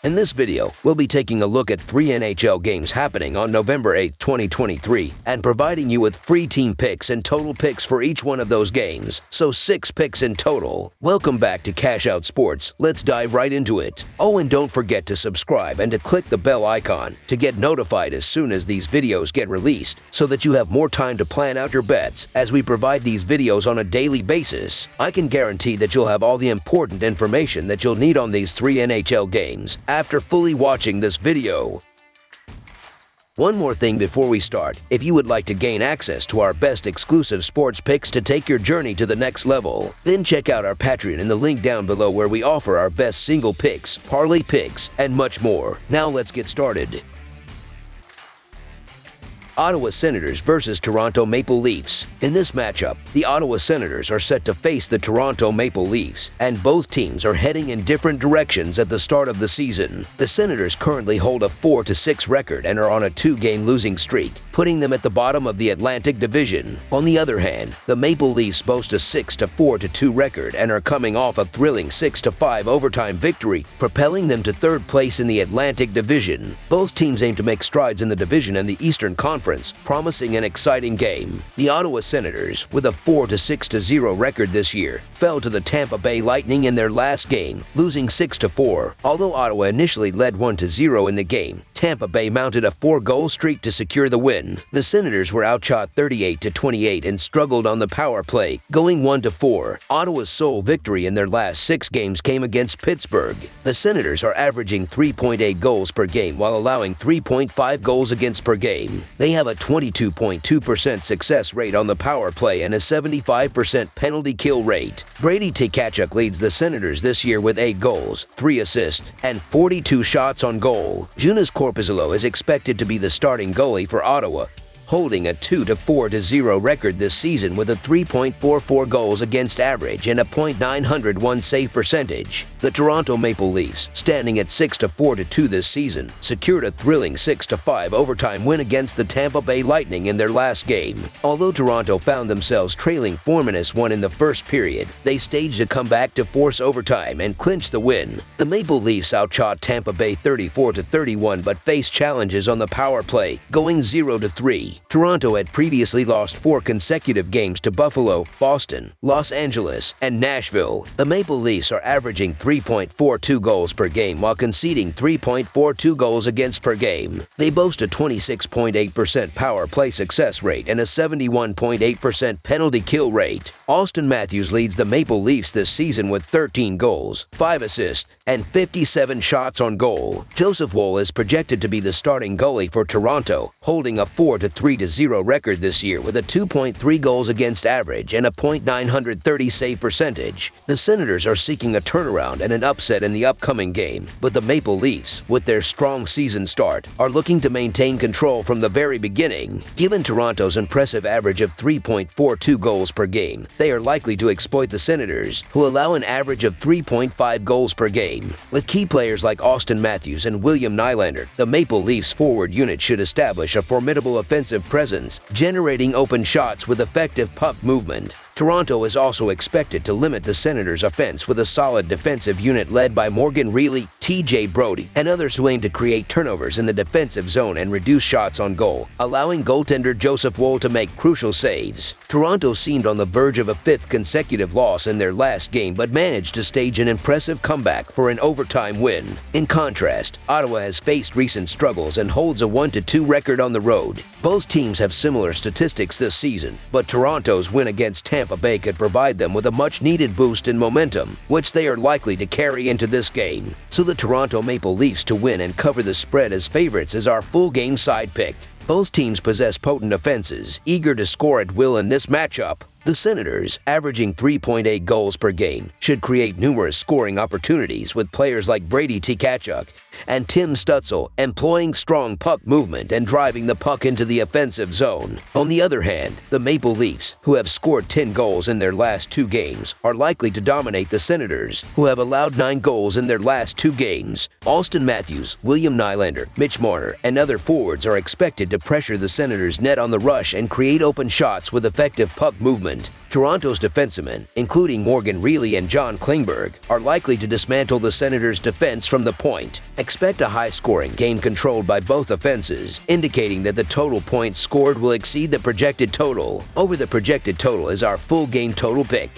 In this video, we'll be taking a look at 3 NHL games happening on November 8, 2023, and providing you with free team picks and total picks for each one of those games, so 6 picks in total. Welcome back to Cash Out Sports. Let's dive right into it. Oh, and don't forget to subscribe and to click the bell icon to get notified as soon as these videos get released, so that you have more time to plan out your bets as we provide these videos on a daily basis. I can guarantee that you'll have all the important information that you'll need on these 3 NHL games after fully watching this video. One more thing before we start, if you would like to gain access to our best exclusive sports picks to take your journey to the next level, then check out our Patreon in the link down below where we offer our best single picks, parlay picks, and much more. Now let's get started. Ottawa Senators versus Toronto Maple Leafs. In this matchup, the Ottawa Senators are set to face the Toronto Maple Leafs, and both teams are heading in different directions at the start of the season. The Senators currently hold a 4-6 record and are on a 2-game losing streak, putting them at the bottom of the Atlantic Division. On the other hand, the Maple Leafs boast a 6-4-2 record and are coming off a thrilling 6-5 overtime victory, propelling them to 3rd place in the Atlantic Division. Both teams aim to make strides in the division and the Eastern Conference, promising an exciting game. The Ottawa Senators, with a 4-6-0 record this year, fell to the Tampa Bay Lightning in their last game, losing 6-4. Although Ottawa initially led 1-0 in the game, Tampa Bay mounted a 4-goal streak to secure the win. The Senators were outshot 38-28 and struggled on the power play, going 1-4. Ottawa's sole victory in their last 6 games came against Pittsburgh. The Senators are averaging 3.8 goals per game while allowing 3.5 goals against per game. They have a 22.2% success rate on the power play and a 75% penalty kill rate. Brady Tkachuk leads the Senators this year with 8 goals, 3 assists, and 42 shots on goal. Joonas Korpisalo is expected to be the starting goalie for Ottawa, holding a 2-4-0 record this season with a 3.44 goals against average and a .901 save percentage. The Toronto Maple Leafs, standing at 6-4-2 this season, secured a thrilling 6-5 overtime win against the Tampa Bay Lightning in their last game. Although Toronto found themselves trailing 4-1 in the first period, they staged a comeback to force overtime and clinch the win. The Maple Leafs outshot Tampa Bay 34-31 but faced challenges on the power play, going 0-3. Toronto had previously lost 4 consecutive games to Buffalo, Boston, Los Angeles, and Nashville. The Maple Leafs are averaging 3.42 goals per game while conceding 3.42 goals against per game. They boast a 26.8% power play success rate and a 71.8% penalty kill rate. Austin Matthews leads the Maple Leafs this season with 13 goals, 5 assists, and 57 shots on goal. Joseph Woll is projected to be the starting goalie for Toronto, holding a 4-3-0 record this year with a 2.3 goals against average and a .930 save percentage. The Senators are seeking a turnaround and an upset in the upcoming game, but the Maple Leafs, with their strong season start, are looking to maintain control from the very beginning. Given Toronto's impressive average of 3.42 goals per game, they are likely to exploit the Senators, who allow an average of 3.5 goals per game. With key players like Austin Matthews and William Nylander, the Maple Leafs forward unit should establish a formidable offensive presence, generating open shots with effective puck movement. Toronto is also expected to limit the Senators' offense with a solid defensive unit led by Morgan Rielly, TJ Brodie, and others who aim to create turnovers in the defensive zone and reduce shots on goal, allowing goaltender Joseph Woll to make crucial saves. Toronto seemed on the verge of a 5th consecutive loss in their last game but managed to stage an impressive comeback for an overtime win. In contrast, Ottawa has faced recent struggles and holds a 1-2 record on the road. Both teams have similar statistics this season, but Toronto's win against Tampa Bay could provide them with a much-needed boost in momentum, which they are likely to carry into this game. So the Toronto Maple Leafs to win and cover the spread as favorites is our full game side pick. Both teams possess potent offenses, eager to score at will in this matchup. The Senators, averaging 3.8 goals per game, should create numerous scoring opportunities with players like Brady Tkachuk and Tim Stützle employing strong puck movement and driving the puck into the offensive zone. On the other hand, the Maple Leafs, who have scored 10 goals in their last 2 games, are likely to dominate the Senators, who have allowed 9 goals in their last 2 games. Austin Matthews, William Nylander, Mitch Marner, and other forwards are expected to pressure the Senators' net on the rush and create open shots with effective puck movement. Toronto's defensemen, including Morgan Rielly and John Klingberg, are likely to dismantle the Senators' defense from the point, Expect a high-scoring game controlled by both offenses, indicating that the total points scored will exceed the projected total. Over the projected total is our full game total pick.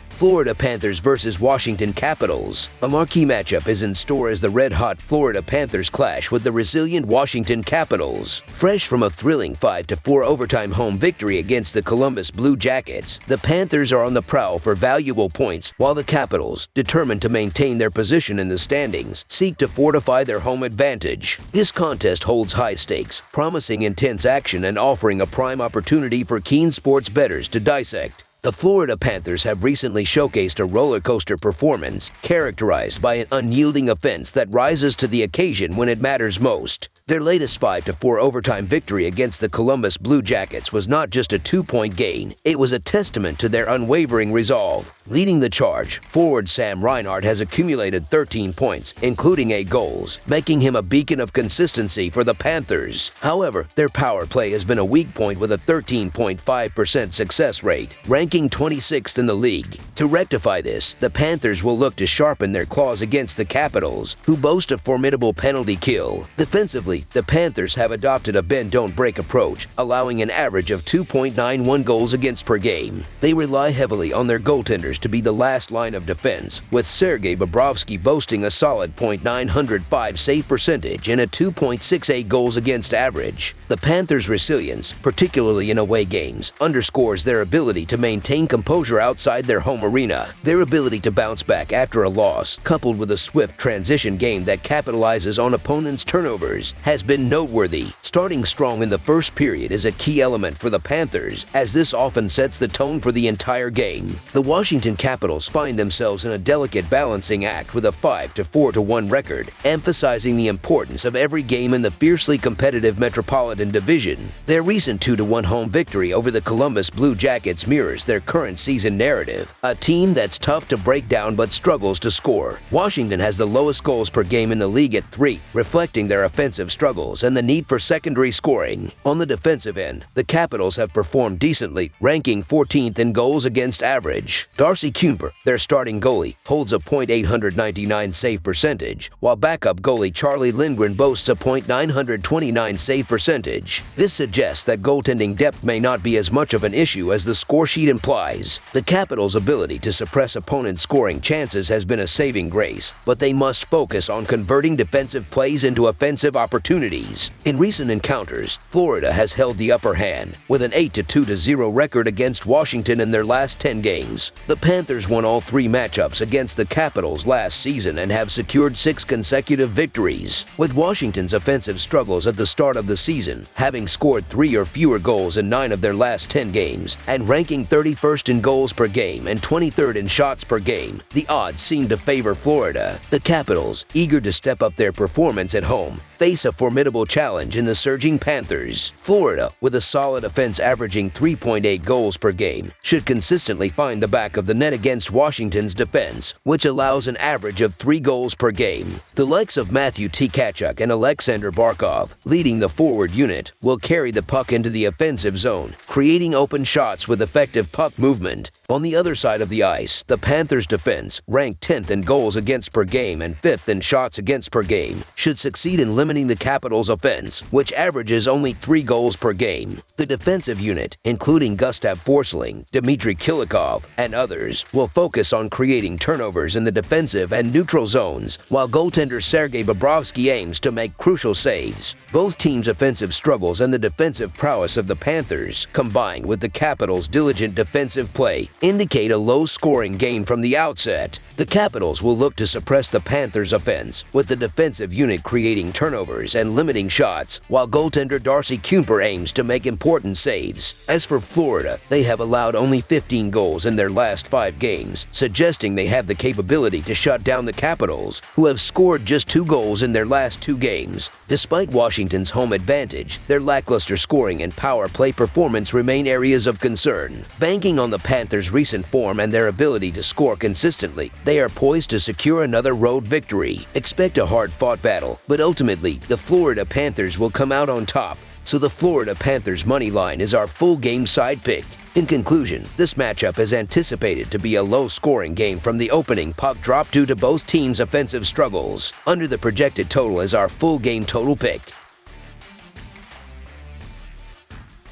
Florida Panthers versus Washington Capitals. A marquee matchup is in store as the red-hot Florida Panthers clash with the resilient Washington Capitals. Fresh from a thrilling 5-4 overtime home victory against the Columbus Blue Jackets, the Panthers are on the prowl for valuable points, while the Capitals, determined to maintain their position in the standings, seek to fortify their home advantage. This contest holds high stakes, promising intense action and offering a prime opportunity for keen sports bettors to dissect. The Florida Panthers have recently showcased a roller coaster performance characterized by an unyielding offense that rises to the occasion when it matters most. Their latest 5-4 overtime victory against the Columbus Blue Jackets was not just a 2-point gain, it was a testament to their unwavering resolve. Leading the charge, forward Sam Reinhart has accumulated 13 points, including 8 goals, making him a beacon of consistency for the Panthers. However, their power play has been a weak point with a 13.5% success rate, ranking 26th in the league. To rectify this, the Panthers will look to sharpen their claws against the Capitals, who boast a formidable penalty kill. Defensively, the Panthers have adopted a bend-don't-break approach, allowing an average of 2.91 goals against per game. They rely heavily on their goaltenders to be the last line of defense, with Sergei Bobrovsky boasting a solid .905 save percentage and a 2.68 goals against average. The Panthers' resilience, particularly in away games, underscores their ability to maintain composure outside their home arena. Their ability to bounce back after a loss, coupled with a swift transition game that capitalizes on opponents' turnovers, has been noteworthy. Starting strong in the first period is a key element for the Panthers, as this often sets the tone for the entire game. The Washington Capitals find themselves in a delicate balancing act with a 5-4-1 record, emphasizing the importance of every game in the fiercely competitive Metropolitan Division. Their recent 2-1 home victory over the Columbus Blue Jackets mirrors their current season narrative, a team that's tough to break down but struggles to score. Washington has the lowest goals per game in the league at 3, reflecting their offensive struggles and the need for secondary scoring. On the defensive end, the Capitals have performed decently, ranking 14th in goals against average. Darcy Kuemper, their starting goalie, holds a .899 save percentage, while backup goalie Charlie Lindgren boasts a .929 save percentage. This suggests that goaltending depth may not be as much of an issue as the scoresheet implies. The Capitals' ability to suppress opponents' scoring chances has been a saving grace, but they must focus on converting defensive plays into offensive opportunities. In recent encounters, Florida has held the upper hand, with an 8-2-0 record against Washington in their last 10 games. The Panthers won all 3 matchups against the Capitals last season and have secured 6 consecutive victories. With Washington's offensive struggles at the start of the season, having scored 3 or fewer goals in 9 of their last 10 games, and ranking 31st in goals per game and 23rd in shots per game, the odds seem to favor Florida. The Capitals, eager to step up their performance at home, face a formidable challenge in the surging Panthers. Florida, with a solid offense averaging 3.8 goals per game, should consistently find the back of the net against Washington's defense, which allows an average of 3 goals per game. The likes of Matthew Tkachuk and Alexander Barkov, leading the forward unit, will carry the puck into the offensive zone, creating open shots with effective puck movement. On the other side of the ice, the Panthers' defense, ranked 10th in goals against per game and 5th in shots against per game, should succeed in limiting the Capitals' offense, which averages only 3 goals per game. The defensive unit, including Gustav Forsling, Dmitry Kulikov, and others, will focus on creating turnovers in the defensive and neutral zones, while goaltender Sergei Bobrovsky aims to make crucial saves. Both teams' offensive struggles and the defensive prowess of the Panthers, combined with the Capitals' diligent defensive play, indicate a low-scoring game from the outset. The Capitals will look to suppress the Panthers' offense, with the defensive unit creating turnovers and limiting shots, while goaltender Darcy Kuemper aims to make important saves. As for Florida, they have allowed only 15 goals in their last 5 games, suggesting they have the capability to shut down the Capitals, who have scored just 2 goals in their last 2 games. Despite Washington's home advantage, their lackluster scoring and power play performance remain areas of concern. Banking on the Panthers' recent form and their ability to score consistently, they are poised to secure another road victory. Expect a hard-fought battle, but ultimately, the Florida Panthers will come out on top. So the Florida Panthers money line is our full game side pick. In conclusion, this matchup is anticipated to be a low-scoring game from the opening puck drop due to both teams' offensive struggles. Under the projected total is our full game total pick.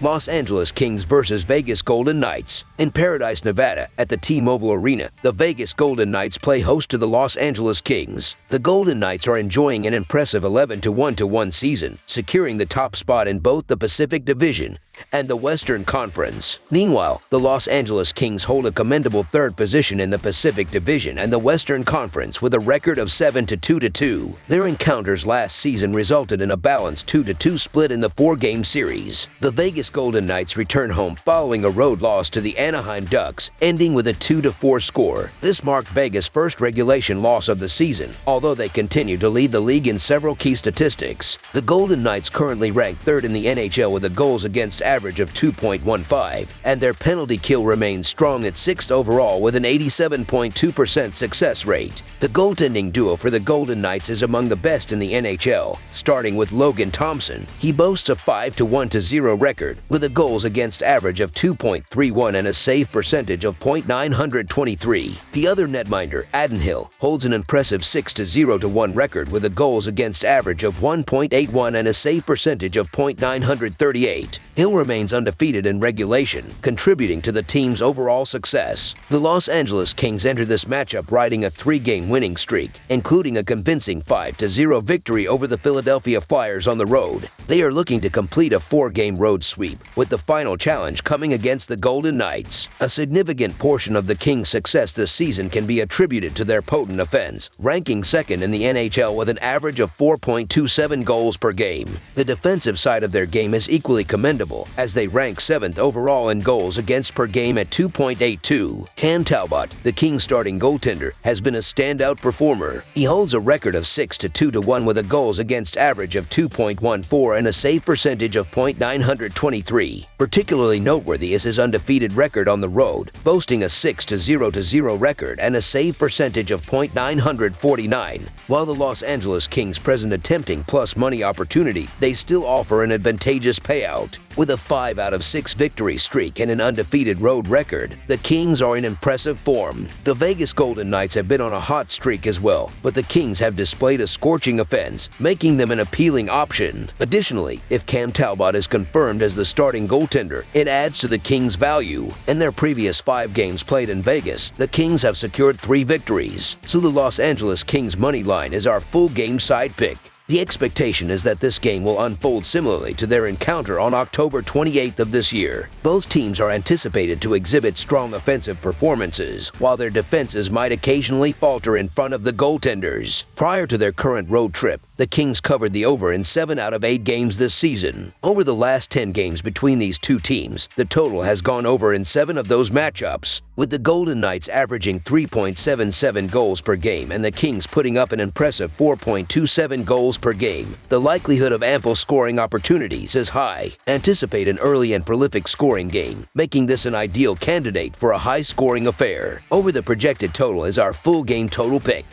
Los Angeles Kings versus Vegas Golden Knights. In Paradise, Nevada, at the T-Mobile Arena, the Vegas Golden Knights play host to the Los Angeles Kings. The Golden Knights are enjoying an impressive 11-1 season, securing the top spot in both the Pacific Division and the Western Conference. Meanwhile, the Los Angeles Kings hold a commendable third position in the Pacific Division and the Western Conference with a record of 7-2. Their encounters last season resulted in a balanced 2-2 split in the four-game series. The Vegas Golden Knights return home following a road loss to the Anaheim Ducks, ending with a 2-4 score. This marked Vegas' first regulation loss of the season, although they continue to lead the league in several key statistics. The Golden Knights currently rank third in the NHL with a goals against average of 2.15, and their penalty kill remains strong at 6th overall with an 87.2% success rate. The goaltending duo for the Golden Knights is among the best in the NHL, starting with Logan Thompson. He boasts a 5-1-0 record with a goals against average of 2.31 and a save percentage of .923. The other netminder, Addenhill, holds an impressive 6-0-1 record with a goals against average of 1.81 and a save percentage of .938. Hill remains undefeated in regulation, contributing to the team's overall success. The Los Angeles Kings enter this matchup riding a three-game winning streak, including a convincing 5-0 victory over the Philadelphia Flyers on the road. They are looking to complete a four-game road sweep, with the final challenge coming against the Golden Knights. A significant portion of the Kings' success this season can be attributed to their potent offense, ranking second in the NHL with an average of 4.27 goals per game. The defensive side of their game is equally commendable, as they rank 7th overall in goals against per game at 2.82. Cam Talbot, the Kings starting goaltender, has been a standout performer. He holds a record of 6-2-1 with a goals against average of 2.14 and a save percentage of .923. Particularly noteworthy is his undefeated record on the road, boasting a 6-0-0 record and a save percentage of .949. While the Los Angeles Kings present a tempting plus money opportunity, they still offer an advantageous payout. With a 5 out of 6 victory streak and an undefeated road record, the Kings are in impressive form. The Vegas Golden Knights have been on a hot streak as well, but the Kings have displayed a scorching offense, making them an appealing option. Additionally, if Cam Talbot is confirmed as the starting goaltender, it adds to the Kings' value. In their previous 5 games played in Vegas, the Kings have secured 3 victories, so the Los Angeles Kings money line is our full game side pick. The expectation is that this game will unfold similarly to their encounter on October 28th of this year. Both teams are anticipated to exhibit strong offensive performances, while their defenses might occasionally falter in front of the goaltenders. Prior to their current road trip, the Kings covered the over in 7 out of 8 games this season. Over the last 10 games between these two teams, the total has gone over in 7 of those matchups, with the Golden Knights averaging 3.77 goals per game and the Kings putting up an impressive 4.27 goals per game. The likelihood of ample scoring opportunities is high. Anticipate an early and prolific scoring game, making this an ideal candidate for a high-scoring affair. Over the projected total is our full game total pick.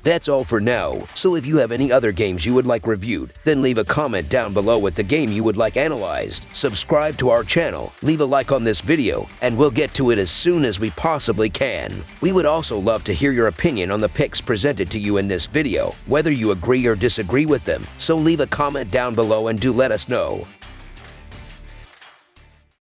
That's all for now, so if you have any other games you would like reviewed, then leave a comment down below with the game you would like analyzed. Subscribe to our channel, leave a like on this video, and we'll get to it as soon as we possibly can. We would also love to hear your opinion on the picks presented to you in this video, whether you agree or disagree with them, so leave a comment down below and do let us know.